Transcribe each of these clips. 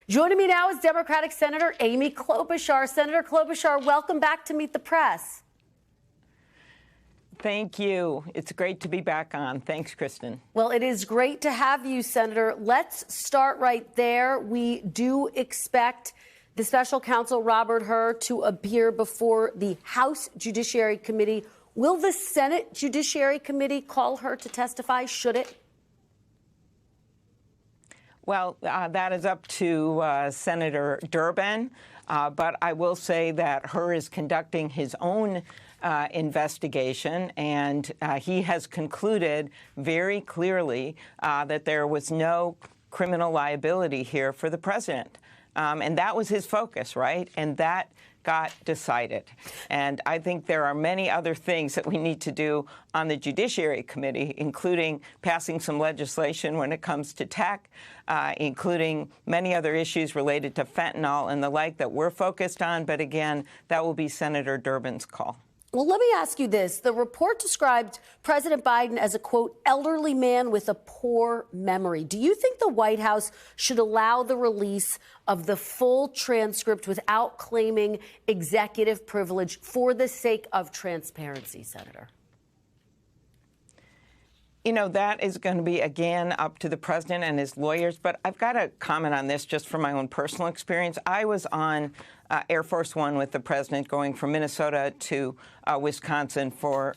Joining me now is Democratic Senator Amy Klobuchar. Senator Klobuchar, welcome back to Meet the Press. Thank you. It's great to be back on. Thanks, Kristen. Well, it is great to have you, Senator. Let's start right there. We do expect the special counsel, Robert Hur, to appear before the House Judiciary Committee. Will the Senate Judiciary Committee call her to testify? Should it? Well, that is up to Senator Durbin, but I will say that Hur is conducting his own investigation, and he has concluded very clearly that there was no criminal liability here for the president. And that was his focus, right? And that got decided. And I think there are many other things that we need to do on the Judiciary Committee, including passing some legislation when it comes to tech, including many other issues related to fentanyl and the like that we're focused on. But again, that will be Senator Durbin's call. Well, let me ask you this. The report described President Biden as a, quote, elderly man with a poor memory. Do you think the White House should allow the release of the full transcript without claiming executive privilege for the sake of transparency, Senator? You know, that is going to be, again, up to the president and his lawyers. But I've got to comment on this just from my own personal experience. I was on Air Force One with the president going from Minnesota to Wisconsin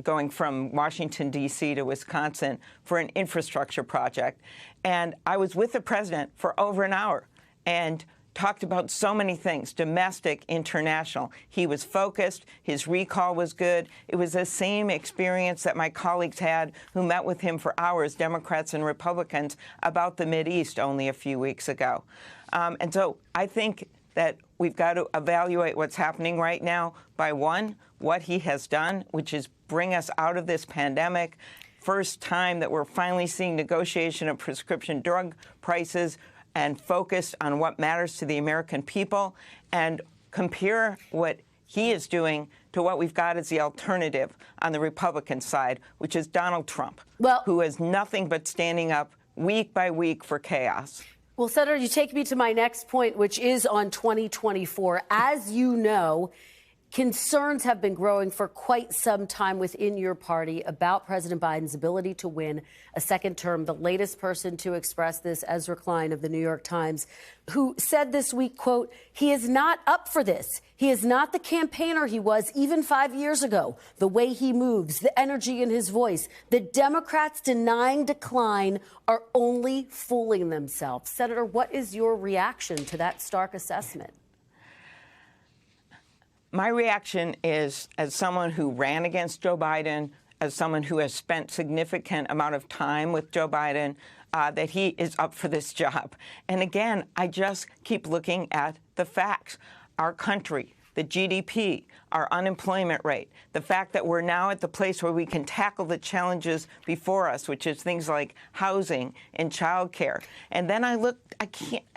going from Washington, D.C. to Wisconsin for an infrastructure project. And I was with the president for over an hour and talked about so many things, domestic, international. He was focused. His recall was good. It was the same experience that my colleagues had who met with him for hours, Democrats and Republicans, about the Mideast only a few weeks ago. And so I think that we've got to evaluate what's happening right now by, one, what he has done, which is bring us out of this pandemic. First time that we're finally seeing negotiation of prescription drug prices and focused on what matters to the American people, and compare what he is doing to what we've got as the alternative on the Republican side, which is Donald Trump, who is nothing but standing up week by week for chaos. Well, Senator, you take me to my next point, which is on 2024. As you know, concerns have been growing for quite some time within your party about President Biden's ability to win a second term. The latest person to express this, Ezra Klein of the New York Times, who said this week, quote, he is not up for this. He is not the campaigner he was even 5 years ago. The way he moves, the energy in his voice, the Democrats denying decline are only fooling themselves. Senator, what is your reaction to that stark assessment? My reaction is, as someone who ran against Joe Biden, as someone who has spent significant amount of time with Joe Biden, that he is up for this job. And again, I just keep looking at the facts. Our country, the GDP, our unemployment rate, the fact that we're now at the place where we can tackle the challenges before us, which is things like housing and childcare. And then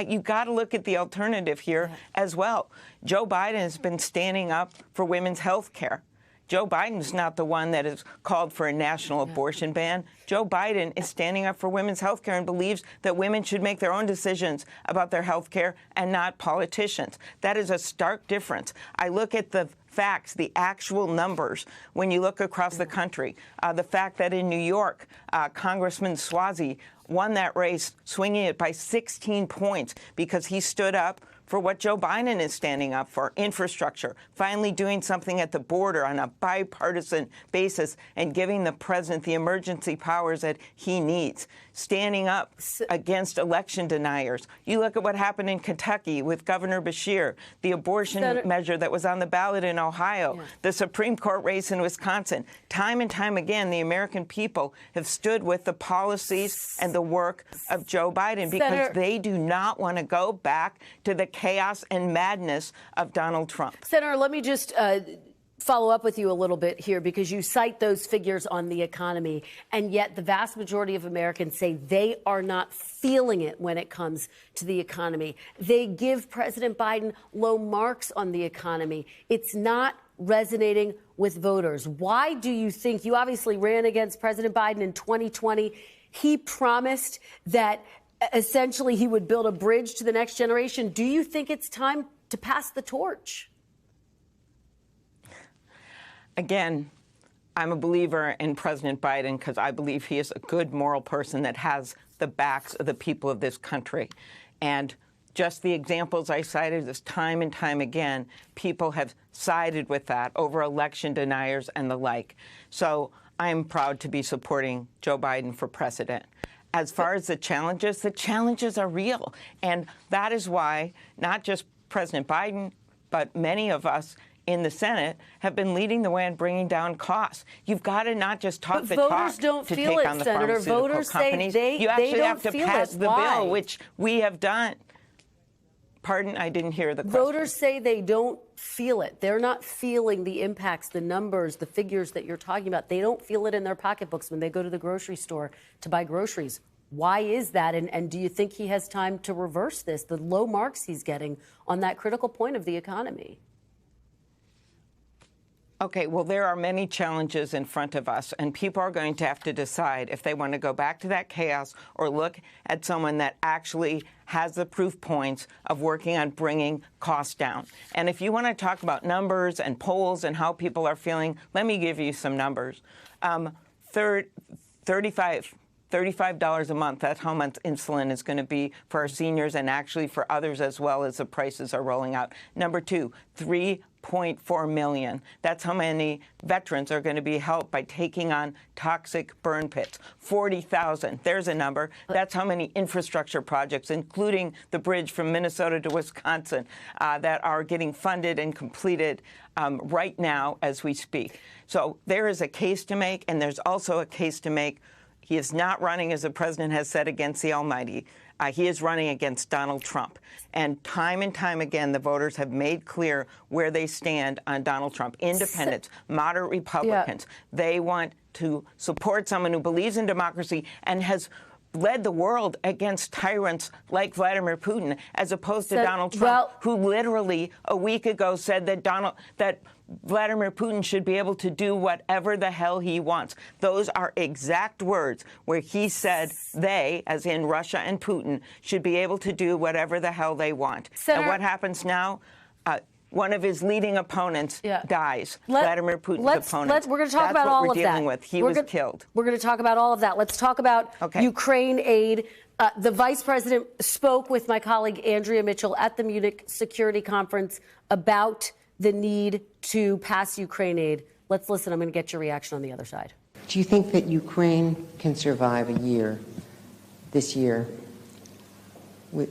you got to look at the alternative here as well. Joe Biden has been standing up for women's health care. Joe Biden's not the one that has called for a national abortion ban. Joe Biden is standing up for women's health care and believes that women should make their own decisions about their health care and not politicians. That is a stark difference. I look at the facts, the actual numbers, when you look across the country. The fact that in New York, Congressman Suozzi won that race, swinging it by 16 points because he stood up for what Joe Biden is standing up for, infrastructure, finally doing something at the border on a bipartisan basis and giving the president the emergency powers that he needs, standing up against election deniers. You look at what happened in Kentucky with Governor Beshear, the abortion measure that was on the ballot in Ohio, the Supreme Court race in Wisconsin. Time and time again, the American people have stood with the policies and the work of Joe Biden because they do not want to go back to the chaos and madness of Donald Trump. Senator, let me just follow up with you a little bit here, because you cite those figures on the economy, and yet the vast majority of Americans say they are not feeling it when it comes to the economy. They give President Biden low marks on the economy. It's not resonating with voters. Why do you think you obviously ran against President Biden in 2020? He promised that essentially he would build a bridge to the next generation. Do you think it's time to pass the torch? Again, I'm a believer in President Biden because I believe he is a good moral person that has the backs of the people of this country. And just the examples I cited this time and time again, people have sided with that over election deniers and the like. So I am proud to be supporting Joe Biden for president. As far as the challenges are real. And that is why not just President Biden, but many of us in the Senate have been leading the way in bringing down costs. You've got to not just talk the talk voters don't to feel take it, on the Senator. pharmaceutical Voters companies. say You actually have to pass the Why? bill, which we have done. Pardon? I didn't hear the question. Voters say they don't feel it. They're not feeling the impacts, the numbers, the figures that you're talking about. They don't feel it in their pocketbooks when they go to the grocery store to buy groceries. Why is that? And do you think he has time to reverse this, the low marks he's getting on that critical point of the economy? Okay, well, there are many challenges in front of us, and people are going to have to decide if they want to go back to that chaos or look at someone that actually has the proof points of working on bringing costs down. And if you want to talk about numbers and polls and how people are feeling, let me give you some numbers. $35 a month, that's how much insulin is going to be for our seniors and actually for others as well as the prices are rolling out. Number two, 3.4 million. That's how many veterans are going to be helped by taking on toxic burn pits. 40,000. There's a number. That's how many infrastructure projects, including the bridge from Minnesota to Wisconsin, that are getting funded and completed right now as we speak. So there is a case to make, and there's also a case to make. He is not running, as the president has said, against the Almighty. He is running against Donald Trump. And time again, the voters have made clear where they stand on Donald Trump. Independents, moderate Republicans. Yeah. They want to support someone who believes in democracy and has led the world against tyrants like Vladimir Putin, as opposed to Donald Trump, who literally a week ago said that Vladimir Putin should be able to do whatever the hell he wants. Those are exact words where he said they, as in Russia and Putin, should be able to do whatever the hell they want. And what happens now? One of his leading opponents dies. Vladimir Putin's opponent. We're going to talk about all of that. That's what we're dealing with. He was killed. We're going to talk about all of that. Let's talk about Ukraine aid. The vice president spoke with my colleague Andrea Mitchell at the Munich Security Conference about the need to pass Ukraine aid. Let's listen. I'm going to get your reaction on the other side. Do you think that Ukraine can survive a year, this year,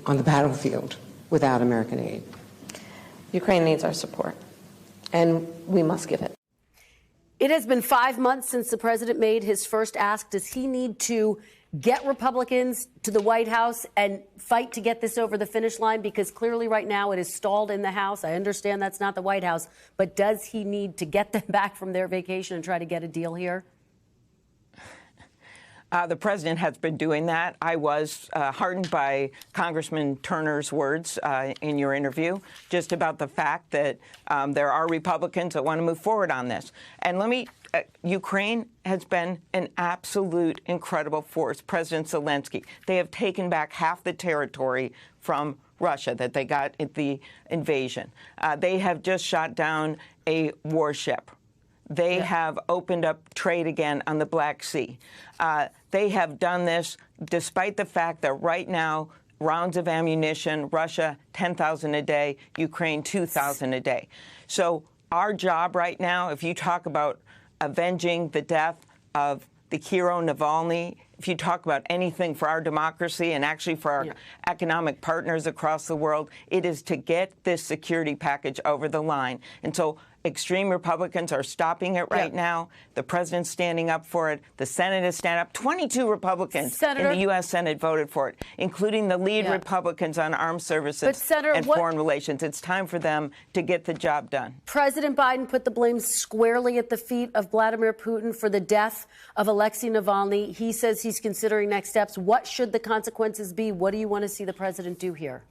on the battlefield without American aid? Ukraine needs our support, and we must give it. It has been 5 months since the president made his first ask. Does he need to get Republicans to the White House and fight to get this over the finish line? Because clearly right now it is stalled in the House. I understand that's not the White House, but does he need to get them back from their vacation and try to get a deal here? The president has been doing that. I was heartened by Congressman Turner's words in your interview, just about the fact that there are Republicans that want to move forward on this. And Ukraine has been an absolute incredible force. President Zelensky, they have taken back half the territory from Russia that they got at the invasion. They have just shot down a warship. They have opened up trade again on the Black Sea. They have done this despite the fact that right now, rounds of ammunition, Russia, 10,000 a day, Ukraine, 2,000 a day. So our job right now, if you talk about avenging the death of the hero Navalny, if you talk about anything for our democracy and actually for our economic partners across the world, it is to get this security package over the line. And so extreme Republicans are stopping it right now. The president's standing up for it. The Senate is standing up. 22 Republicans in the U.S. Senate voted for it, including the lead Republicans on armed services and foreign relations. It's time for them to get the job done. President Biden put the blame squarely at the feet of Vladimir Putin for the death of Alexei Navalny. He says he's considering next steps. What should the consequences be? What do you want to see the president do here?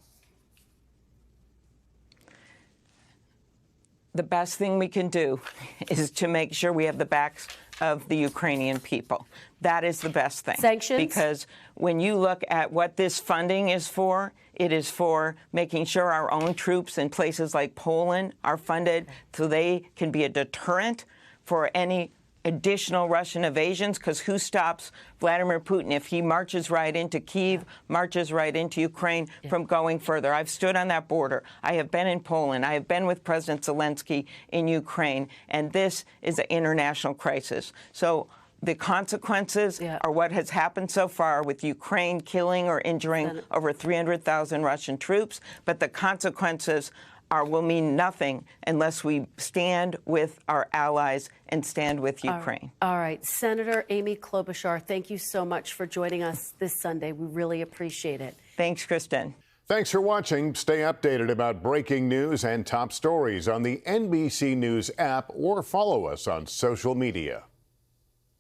The best thing we can do is to make sure we have the backs of the Ukrainian people. That is the best thing. Sanctions? Because when you look at what this funding is for, it is for making sure our own troops in places like Poland are funded so they can be a deterrent for any additional Russian invasions, because who stops Vladimir Putin if he marches right into Kyiv, marches right into Ukraine from going further? I've stood on that border. I have been in Poland. I have been with President Zelensky in Ukraine. And this is an international crisis. So the consequences are what has happened so far with Ukraine killing or injuring over 300,000 Russian troops. But the consequences will mean nothing unless we stand with our allies and stand with Ukraine. All right. Senator Amy Klobuchar, thank you so much for joining us this Sunday. We really appreciate it. Thanks, Kristen. Thanks for watching. Stay updated about breaking news and top stories on the NBC News app or follow us on social media.